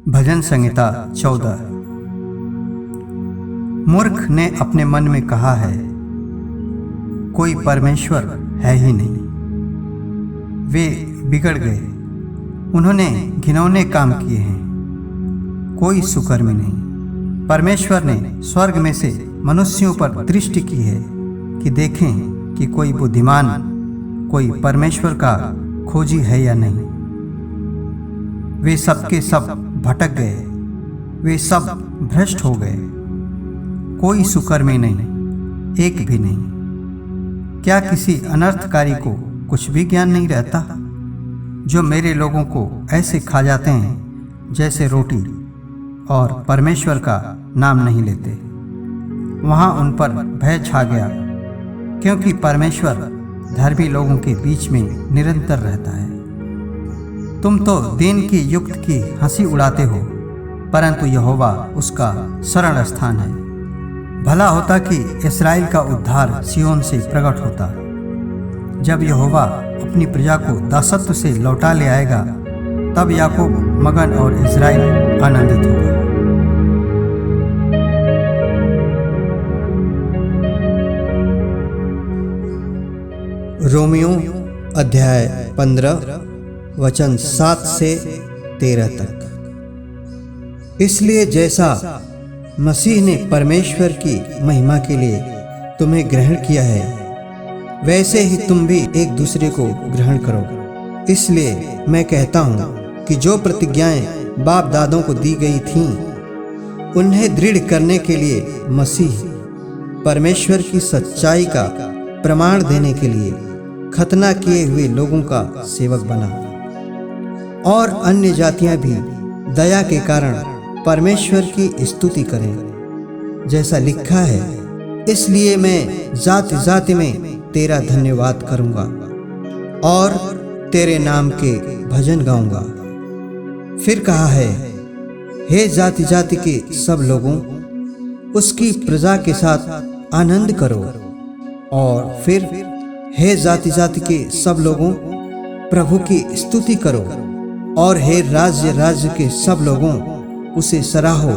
भजन संहिता 14। मूर्ख ने अपने मन में कहा है, कोई परमेश्वर है ही नहीं। वे बिगड़ गए, उन्होंने घिनौने काम किए हैं, कोई सुकर्मी नहीं। परमेश्वर ने स्वर्ग में से मनुष्यों पर दृष्टि की है कि देखें कि कोई बुद्धिमान, कोई परमेश्वर का खोजी है या नहीं। वे सबके सब भटक गए, वे सब भ्रष्ट हो गए, कोई सुकर्मी नहीं, एक भी नहीं। क्या किसी अनर्थकारी को कुछ भी ज्ञान नहीं रहता? जो मेरे लोगों को ऐसे खा जाते हैं जैसे रोटी, और परमेश्वर का नाम नहीं लेते। वहाँ उन पर भय छा गया, क्योंकि परमेश्वर धर्मी लोगों के बीच में निरंतर रहता है। तुम तो दिन की युक्त की हंसी उड़ाते हो, परंतु यहोवा उसका शरण स्थान है। भला होता कि इस्राएल का उद्धार सिय्योन से प्रकट होता। जब यहोवा अपनी प्रजा को दासत्व से लौटा ले आएगा, तब याकूब मगन और इस्राएल आनंदित होगा। रोमियो अध्याय 15 वचन 7 से 13 तक। इसलिए जैसा मसीह ने परमेश्वर की महिमा के लिए तुम्हें ग्रहण किया है, वैसे ही तुम भी एक दूसरे को ग्रहण करो। इसलिए मैं कहता हूँ कि जो प्रतिज्ञाएं बाप दादों को दी गई थीं, उन्हें दृढ़ करने के लिए मसीह परमेश्वर की सच्चाई का प्रमाण देने के लिए खतना किए हुए लोगों का सेवक बना, और अन्य जातियां भी दया के कारण परमेश्वर की स्तुति करें। जैसा लिखा है, इसलिए मैं जाति जाति में तेरा धन्यवाद करूंगा और तेरे नाम के भजन गाऊंगा। फिर कहा है, हे जाति जाति के सब लोगों, उसकी प्रजा के साथ आनंद करो। और फिर, हे जाति जाति के सब लोगों, प्रभु की स्तुति करो। और हे राज्य राज्य के सब लोगों, उसे सराहो।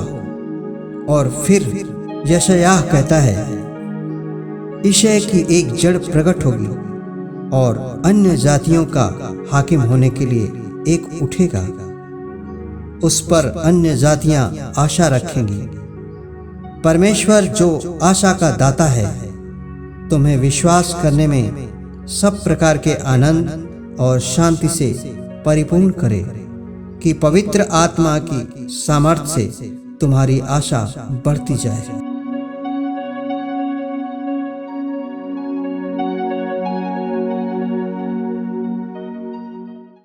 और फिर यशायाह कहता है, ईशय की एक जड़ प्रकट होगी, और अन्य जातियों का हाकिम होने के लिए एक उठेगा। उस पर अन्य जातियां आशा रखेंगी। परमेश्वर जो आशा का दाता है, तुम्हें विश्वास करने में सब प्रकार के आनंद और शांति से परिपूर्ण करे, कि पवित्र आत्मा की सामर्थ्य से तुम्हारी आशा बढ़ती जाए।